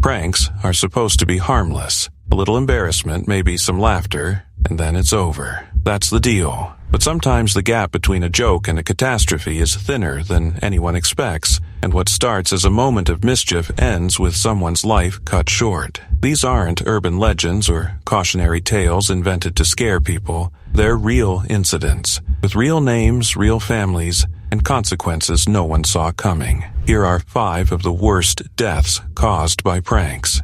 Pranks are supposed to be harmless. A little embarrassment, maybe some laughter, and then it's over. That's the deal. But sometimes the gap between a joke and a catastrophe is thinner than anyone expects, and what starts as a moment of mischief ends with someone's life cut short. These aren't urban legends or cautionary tales invented to scare people. They're real incidents, with real names, real families, and consequences no one saw coming. Here are 5 of the worst deaths caused by pranks.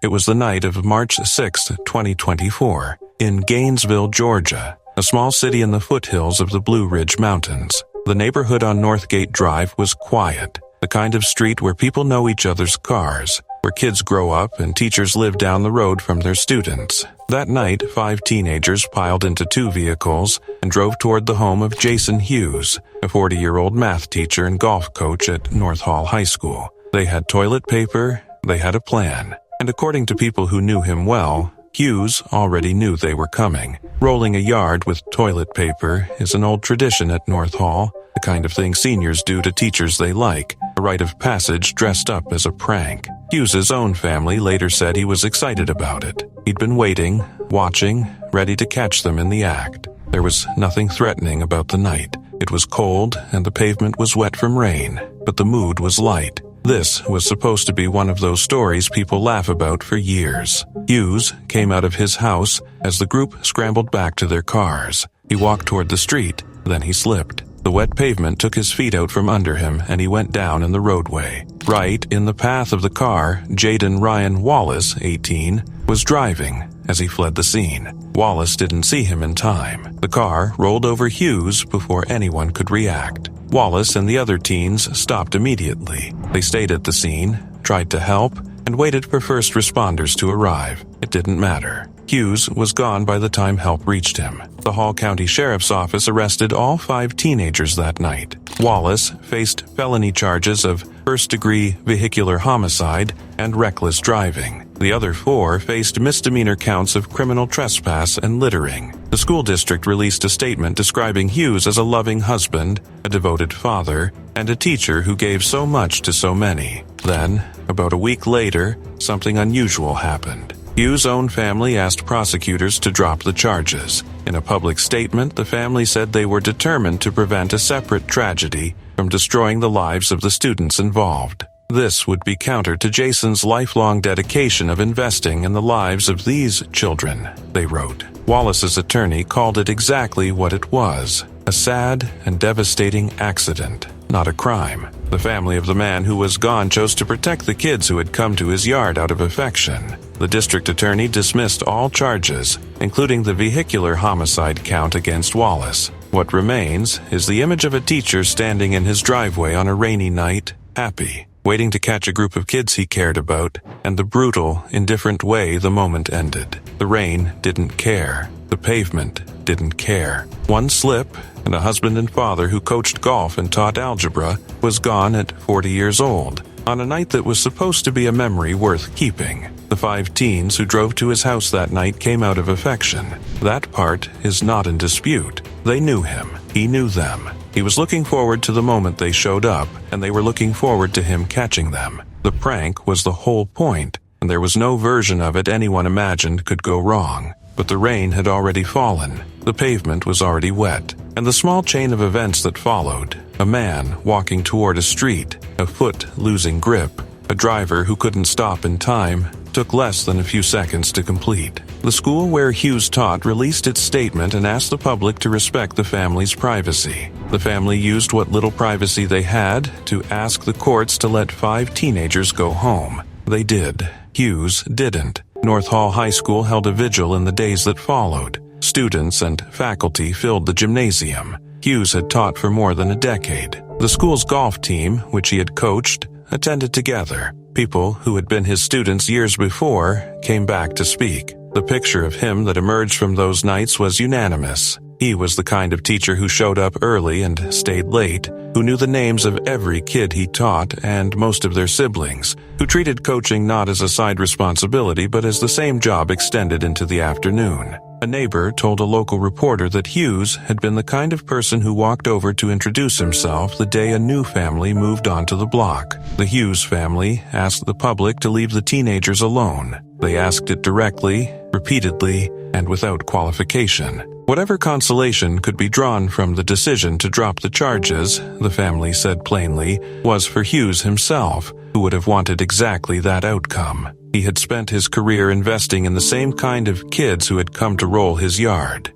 It was the night of March 6, 2024, in Gainesville, Georgia, a small city in the foothills of the Blue Ridge Mountains. The neighborhood on Northgate Drive was quiet, the kind of street where people know each other's cars, where kids grow up and teachers live down the road from their students. That night, 5 teenagers piled into 2 vehicles and drove toward the home of Jason Hughes, a 40-year-old math teacher and golf coach at North Hall High School. They had toilet paper, they had a plan. And according to people who knew him well, Hughes already knew they were coming. Rolling a yard with toilet paper is an old tradition at North Hall, the kind of thing seniors do to teachers they like, a rite of passage dressed up as a prank. Hughes's own family later said he was excited about it. He'd been waiting, watching, ready to catch them in the act. There was nothing threatening about the night. It was cold and the pavement was wet from rain, but the mood was light. This was supposed to be one of those stories people laugh about for years. Hughes came out of his house as the group scrambled back to their cars. He walked toward the street, then he slipped. The wet pavement took his feet out from under him and he went down in the roadway. Right in the path of the car, Jaden Ryan Wallace, 18, was driving as he fled the scene. Wallace didn't see him in time. The car rolled over Hughes before anyone could react. Wallace and the other teens stopped immediately. They stayed at the scene, tried to help, and waited for first responders to arrive. It didn't matter. Hughes was gone by the time help reached him. The Hall County Sheriff's Office arrested all 5 teenagers that night. Wallace faced felony charges of first-degree vehicular homicide and reckless driving. The other 4 faced misdemeanor counts of criminal trespass and littering. The school district released a statement describing Hughes as a loving husband, a devoted father, and a teacher who gave so much to so many. Then, about a week later, something unusual happened. Hughes' own family asked prosecutors to drop the charges. In a public statement, the family said they were determined to prevent a separate tragedy from destroying the lives of the students involved. This would be counter to Jason's lifelong dedication of investing in the lives of these children, they wrote. Wallace's attorney called it exactly what it was, a sad and devastating accident, not a crime. The family of the man who was gone chose to protect the kids who had come to his yard out of affection. The district attorney dismissed all charges, including the vehicular homicide count against Wallace. What remains is the image of a teacher standing in his driveway on a rainy night, happy, waiting to catch a group of kids he cared about, and the brutal, indifferent way the moment ended. The rain didn't care. The pavement didn't care. One slip, and a husband and father who coached golf and taught algebra was gone at 40 years old, on a night that was supposed to be a memory worth keeping. The 5 teens who drove to his house that night came out of affection. That part is not in dispute. They knew him. He knew them. He was looking forward to the moment they showed up, and they were looking forward to him catching them. The prank was the whole point, and there was no version of it anyone imagined could go wrong. But the rain had already fallen, the pavement was already wet, and the small chain of events that followed, a man walking toward a street, a foot losing grip, a driver who couldn't stop in time, took less than a few seconds to complete. The school where Hughes taught released its statement and asked the public to respect the family's privacy. The family used what little privacy they had to ask the courts to let 5 teenagers go home. They did. Hughes didn't. North Hall High School held a vigil in the days that followed. Students and faculty filled the gymnasium. Hughes had taught for more than a decade. The school's golf team, which he had coached, attended together. People who had been his students years before came back to speak. The picture of him that emerged from those nights was unanimous. He was the kind of teacher who showed up early and stayed late, who knew the names of every kid he taught and most of their siblings, who treated coaching not as a side responsibility but as the same job extended into the afternoon. A neighbor told a local reporter that Hughes had been the kind of person who walked over to introduce himself the day a new family moved onto the block. The Hughes family asked the public to leave the teenagers alone. They asked it directly, repeatedly, and without qualification. Whatever consolation could be drawn from the decision to drop the charges, the family said plainly, was for Hughes himself, who would have wanted exactly that outcome. He had spent his career investing in the same kind of kids who had come to roll his yard.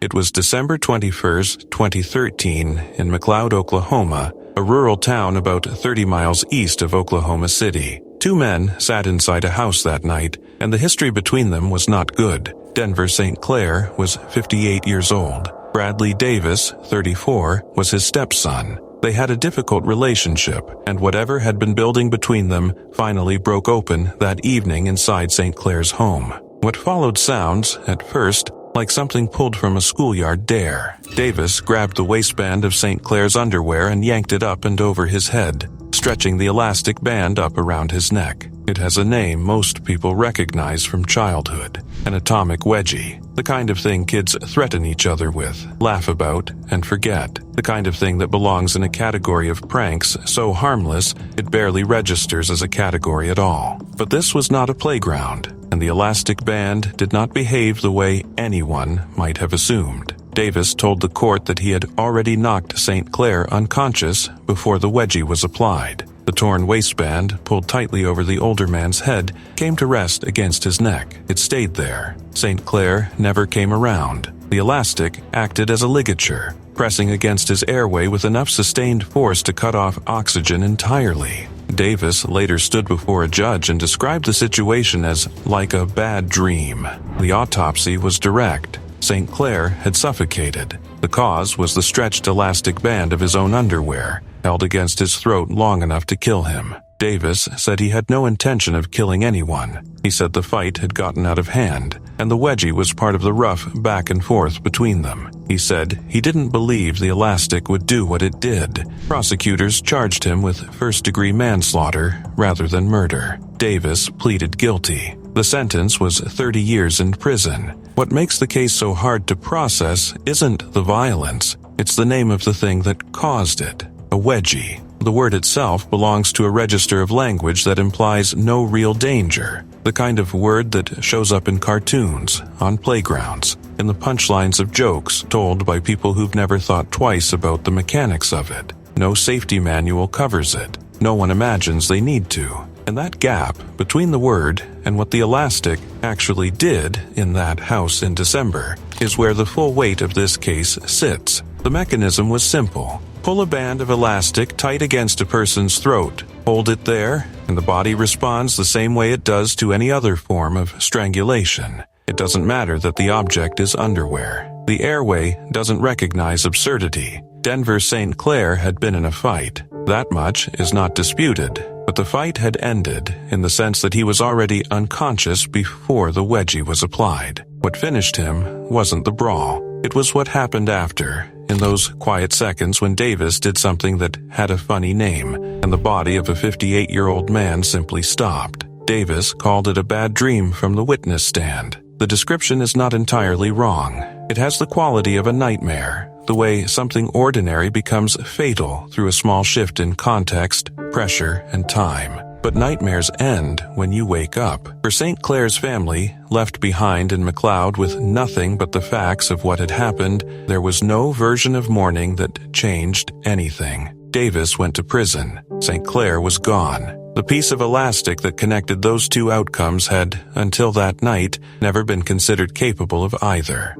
It was December 21st, 2013, in McLoud, Oklahoma, a rural town about 30 miles east of Oklahoma City. Two men sat inside a house that night, and the history between them was not good. Denver St. Clair was 58 years old. Bradley Davis, 34, was his stepson. They had a difficult relationship, and whatever had been building between them finally broke open that evening inside St. Clair's home. What followed sounds, at first, like something pulled from a schoolyard dare. Davis grabbed the waistband of St. Clair's underwear and yanked it up and over his head, stretching the elastic band up around his neck. It has a name most people recognize from childhood: an atomic wedgie. The kind of thing kids threaten each other with, laugh about, and forget. The kind of thing that belongs in a category of pranks so harmless it barely registers as a category at all. But this was not a playground, and the elastic band did not behave the way anyone might have assumed. Davis told the court that he had already knocked St. Clair unconscious before the wedgie was applied. The torn waistband, pulled tightly over the older man's head, came to rest against his neck. It stayed there. St. Clair never came around. The elastic acted as a ligature, pressing against his airway with enough sustained force to cut off oxygen entirely. Davis later stood before a judge and described the situation as like a bad dream. The autopsy was direct. St. Clair had suffocated. The cause was the stretched elastic band of his own underwear, held against his throat long enough to kill him. Davis said he had no intention of killing anyone. He said the fight had gotten out of hand, and the wedgie was part of the rough back and forth between them. He said he didn't believe the elastic would do what it did. Prosecutors charged him with first-degree manslaughter rather than murder. Davis pleaded guilty. The sentence was 30 years in prison. What makes the case so hard to process isn't the violence, it's the name of the thing that caused it: a wedgie. The word itself belongs to a register of language that implies no real danger, the kind of word that shows up in cartoons, on playgrounds, in the punchlines of jokes told by people who've never thought twice about the mechanics of it. No safety manual covers it. No one imagines they need to. And that gap between the word and what the elastic actually did in that house in December is where the full weight of this case sits. The mechanism was simple. Pull a band of elastic tight against a person's throat, hold it there, and the body responds the same way it does to any other form of strangulation. It doesn't matter that the object is underwear. The airway doesn't recognize absurdity. Denver St. Clair had been in a fight. That much is not disputed. But the fight had ended in the sense that he was already unconscious before the wedgie was applied. What finished him wasn't the brawl. It was what happened after, in those quiet seconds when Davis did something that had a funny name, and the body of a 58-year-old man simply stopped. Davis called it a bad dream from the witness stand. The description is not entirely wrong. It has the quality of a nightmare, the way something ordinary becomes fatal through a small shift in context, pressure, and time. But nightmares end when you wake up. For St. Clair's family, left behind in McLoud with nothing but the facts of what had happened, there was no version of mourning that changed anything. Davis went to prison. St. Clair was gone. The piece of elastic that connected those two outcomes had, until that night, never been considered capable of either.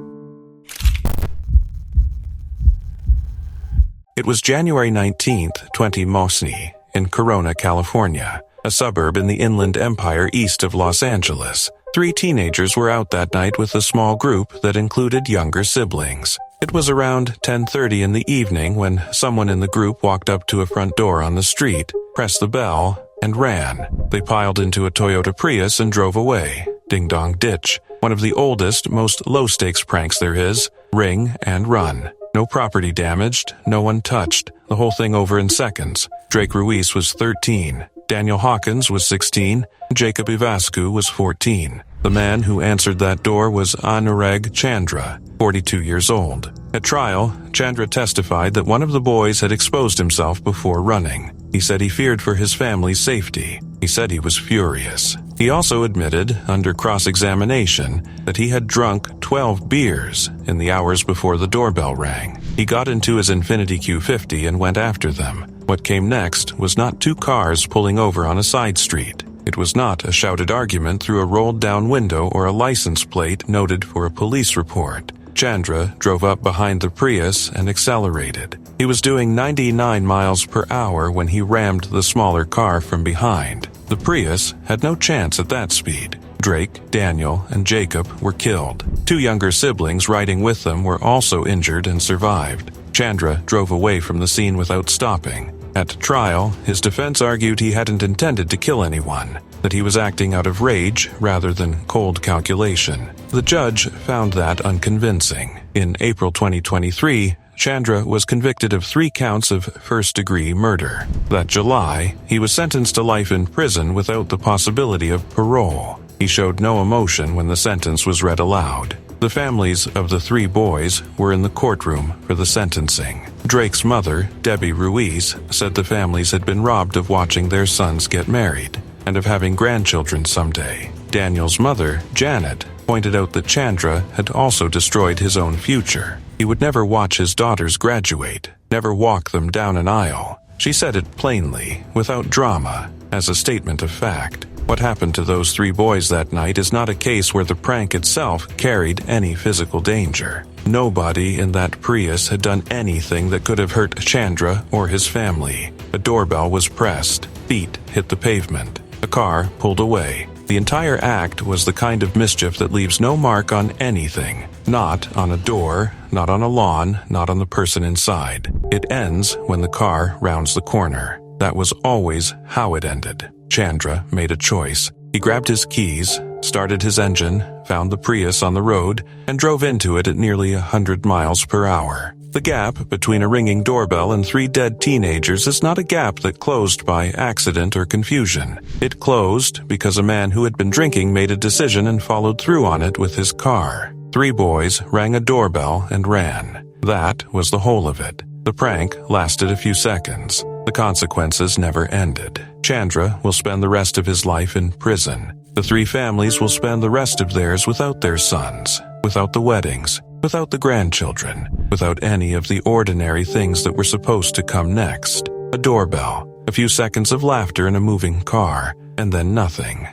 It was January 19th, 20 in Corona, California, a suburb in the Inland Empire east of Los Angeles. 3 teenagers were out that night with a small group that included younger siblings. It was around 10:30 in the evening when someone in the group walked up to a front door on the street, pressed the bell, and ran. They piled into a Toyota Prius and drove away. Ding Dong Ditch, one of the oldest, most low-stakes pranks there is. Ring and run. No property damaged, no one touched, the whole thing over in seconds. Drake Ruiz was 13. Daniel Hawkins was 16, Jacob Ivascu was 14. The man who answered that door was Anurag Chandra, 42 years old. At trial, Chandra testified that one of the boys had exposed himself before running. He said he feared for his family's safety. He said he was furious. He also admitted, under cross-examination, that he had drunk 12 beers in the hours before the doorbell rang. He got into his Infiniti Q50 and went after them. What came next was not two cars pulling over on a side street. It was not a shouted argument through a rolled-down window or a license plate noted for a police report. Chandra drove up behind the Prius and accelerated. He was doing 99 miles per hour when he rammed the smaller car from behind. The Prius had no chance at that speed. Drake, Daniel, and Jacob were killed. Two younger siblings riding with them were also injured and survived. Chandra drove away from the scene without stopping. At trial, his defense argued he hadn't intended to kill anyone, that he was acting out of rage rather than cold calculation. The judge found that unconvincing. In April 2023, Chandra was convicted of 3 counts of first-degree murder. That July, he was sentenced to life in prison without the possibility of parole. He showed no emotion when the sentence was read aloud. The families of the 3 boys were in the courtroom for the sentencing. Drake's mother, Debbie Ruiz, said the families had been robbed of watching their sons get married and of having grandchildren someday. Daniel's mother, Janet, pointed out that Chandra had also destroyed his own future. He would never watch his daughters graduate, never walk them down an aisle. She said it plainly, without drama, as a statement of fact. What happened to those 3 boys that night is not a case where the prank itself carried any physical danger. Nobody in that Prius had done anything that could have hurt Chandra or his family. A doorbell was pressed. Feet hit the pavement. A car pulled away. The entire act was the kind of mischief that leaves no mark on anything. Not on a door, not on a lawn, not on the person inside. It ends when the car rounds the corner. That was always how it ended. Chandra made a choice. He grabbed his keys, started his engine, found the Prius on the road, and drove into it at nearly 100 miles per hour. The gap between a ringing doorbell and 3 dead teenagers is not a gap that closed by accident or confusion. It closed because a man who had been drinking made a decision and followed through on it with his car. 3 boys rang a doorbell and ran. That was the whole of it. The prank lasted a few seconds. The consequences never ended. Chandra will spend the rest of his life in prison. The 3 families will spend the rest of theirs without their sons, without the weddings, without the grandchildren, without any of the ordinary things that were supposed to come next. A doorbell, a few seconds of laughter in a moving car, and then nothing.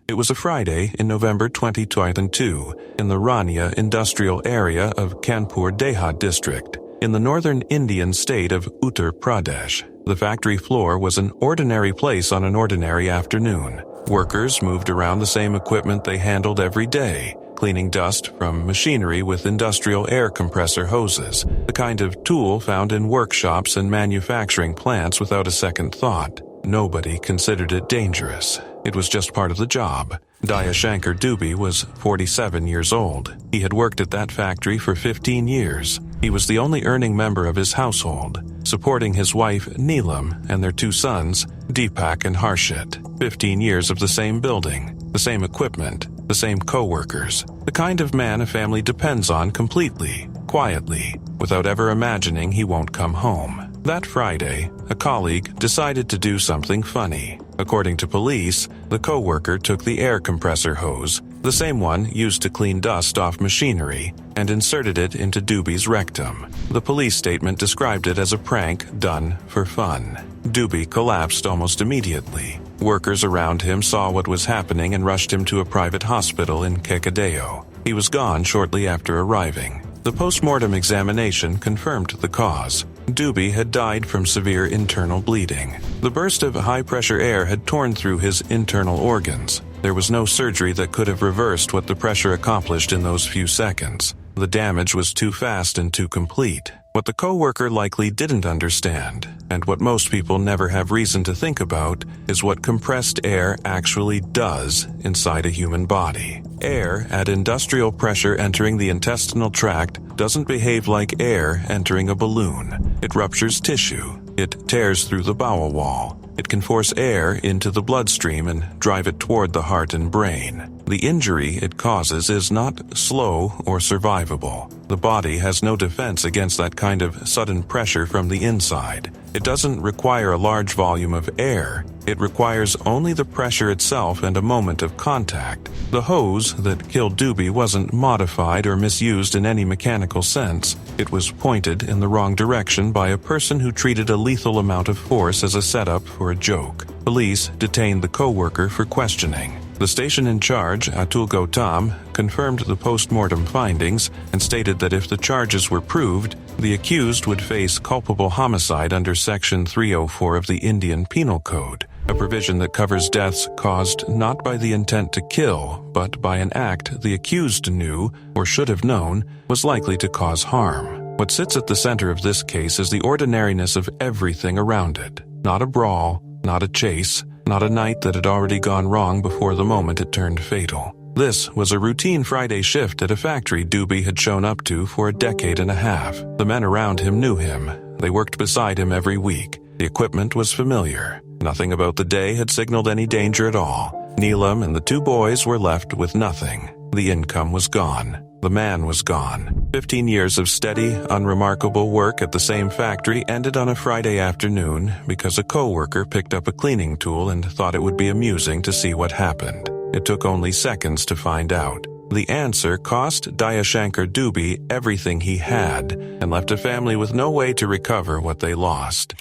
It was a Friday in November 2022 in the Rania industrial area of Kanpur Dehat district in the northern Indian state of Uttar Pradesh. The factory floor was an ordinary place on an ordinary afternoon. Workers moved around the same equipment they handled every day, cleaning dust from machinery with industrial air compressor hoses, the kind of tool found in workshops and manufacturing plants without a second thought. Nobody considered it dangerous. It was just part of the job. Dayashankar Dubey was 47 years old. He had worked at that factory for 15 years. He was the only earning member of his household, supporting his wife Neelam and their 2 sons, Deepak and Harshit. 15 years of the same building, the same equipment, the same co-workers. The kind of man a family depends on completely, quietly, without ever imagining he won't come home. That Friday, a colleague decided to do something funny. According to police, the co-worker took the air compressor hose, the same one used to clean dust off machinery, and inserted it into Dubey's rectum. The police statement described it as a prank done for fun. Dubey collapsed almost immediately. Workers around him saw what was happening and rushed him to a private hospital in Kekadeo. He was gone shortly after arriving. The post-mortem examination confirmed the cause. Dubey had died from severe internal bleeding. The burst of high-pressure air had torn through his internal organs. There was no surgery that could have reversed what the pressure accomplished in those few seconds. The damage was too fast and too complete. What the co-worker likely didn't understand, and what most people never have reason to think about, is what compressed air actually does inside a human body. Air at industrial pressure entering the intestinal tract doesn't behave like air entering a balloon. It ruptures tissue. It tears through the bowel wall. It can force air into the bloodstream and drive it toward the heart and brain. The injury it causes is not slow or survivable. The body has no defense against that kind of sudden pressure from the inside. It doesn't require a large volume of air. It requires only the pressure itself and a moment of contact. The hose that killed Doobie wasn't modified or misused in any mechanical sense. It was pointed in the wrong direction by a person who treated a lethal amount of force as a setup for a joke. Police detained the co-worker for questioning. The station in charge, Atul Gautam, confirmed the post-mortem findings and stated that if the charges were proved, the accused would face culpable homicide under Section 304 of the Indian Penal Code, a provision that covers deaths caused not by the intent to kill, but by an act the accused knew, or should have known, was likely to cause harm. What sits at the center of this case is the ordinariness of everything around it. Not a brawl, not a chase, not a night that had already gone wrong before the moment it turned fatal. This was a routine Friday shift at a factory Doobie had shown up to for a decade and a half. The men around him knew him. They worked beside him every week. The equipment was familiar. Nothing about the day had signaled any danger at all. Neelam and the two boys were left with nothing. The income was gone. The man was gone. 15 years of steady, unremarkable work at the same factory ended on a Friday afternoon because a co-worker picked up a cleaning tool and thought it would be amusing to see what happened. It took only seconds to find out. The answer cost Dayashankar Doobie everything he had and left a family with no way to recover what they lost.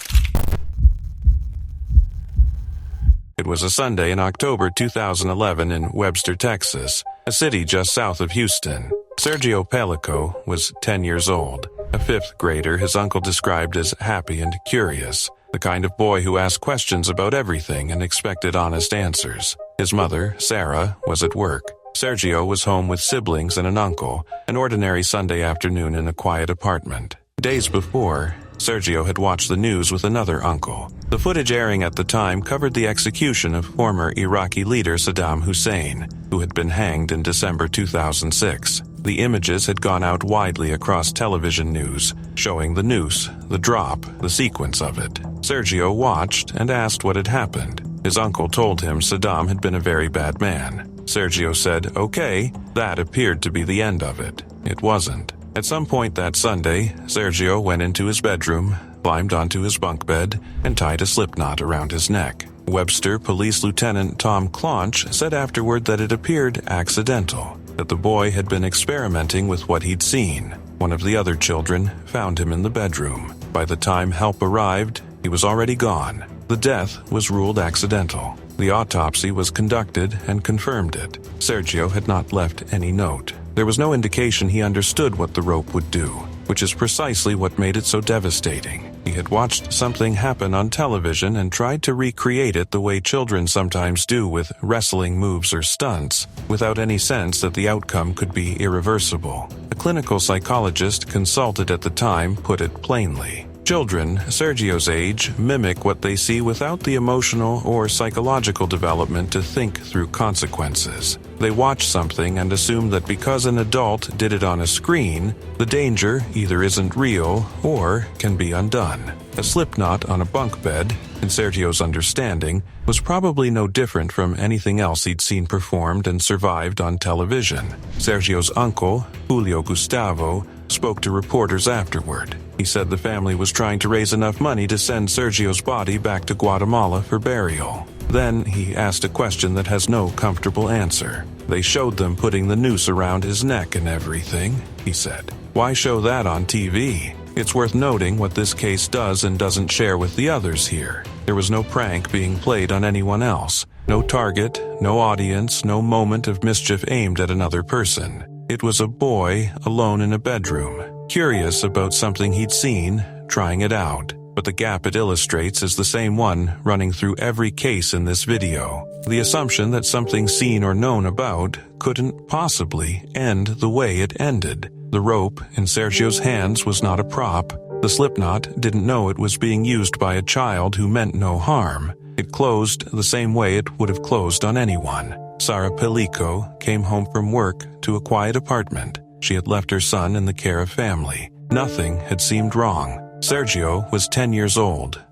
It was a Sunday in October 2011 in Webster, Texas, a city just south of Houston. Sergio Pellico was 10 years old, a fifth grader his uncle described as happy and curious, the kind of boy who asked questions about everything and expected honest answers. His mother, Sarah, was at work. Sergio was home with siblings and an uncle, an ordinary Sunday afternoon in a quiet apartment. Days before, Sergio had watched the news with another uncle. The footage airing at the time covered the execution of former Iraqi leader Saddam Hussein, who had been hanged in December 2006. The images had gone out widely across television news, showing the noose, the drop, the sequence of it. Sergio watched and asked what had happened. His uncle told him Saddam had been a very bad man. Sergio said, "Okay," that appeared to be the end of it. It wasn't. At some point that Sunday, Sergio went into his bedroom, climbed onto his bunk bed, and tied a slipknot around his neck. Webster Police Lieutenant Tom Claunch said afterward that it appeared accidental, that the boy had been experimenting with what he'd seen. One of the other children found him in the bedroom. By the time help arrived, he was already gone. The death was ruled accidental. The autopsy was conducted and confirmed it. Sergio had not left any note. There was no indication he understood what the rope would do, which is precisely what made it so devastating. He had watched something happen on television and tried to recreate it the way children sometimes do with wrestling moves or stunts, without any sense that the outcome could be irreversible. A clinical psychologist consulted at the time put it plainly. Children, Sergio's age, mimic what they see without the emotional or psychological development to think through consequences. They watch something and assume that because an adult did it on a screen, the danger either isn't real or can be undone. A slipknot on a bunk bed, in Sergio's understanding, was probably no different from anything else he'd seen performed and survived on television. Sergio's uncle, Julio Gustavo, spoke to reporters afterward. He said the family was trying to raise enough money to send Sergio's body back to Guatemala for burial. Then he asked a question that has no comfortable answer. They showed them putting the noose around his neck and everything, he said. Why show that on TV? It's worth noting what this case does and doesn't share with the others here. There was no prank being played on anyone else. No target, no audience, no moment of mischief aimed at another person. It was a boy alone in a bedroom, curious about something he'd seen, trying it out. But the gap it illustrates is the same one running through every case in this video. The assumption that something seen or known about couldn't possibly end the way it ended. The rope in Sergio's hands was not a prop. The slipknot didn't know it was being used by a child who meant no harm. It closed the same way it would have closed on anyone. Sara Pellico came home from work to a quiet apartment. She had left her son in the care of family. Nothing had seemed wrong. Sergio was 10 years old.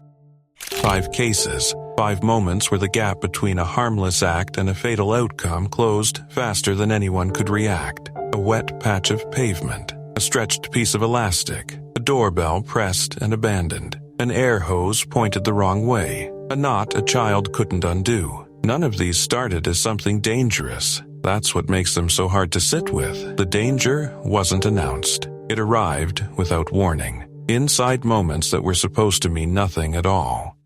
5 cases, 5 moments where the gap between a harmless act and a fatal outcome closed faster than anyone could react. A wet patch of pavement, a stretched piece of elastic, a doorbell pressed and abandoned, an air hose pointed the wrong way, a knot a child couldn't undo. None of these started as something dangerous. That's what makes them so hard to sit with. The danger wasn't announced. It arrived without warning, inside moments that were supposed to mean nothing at all.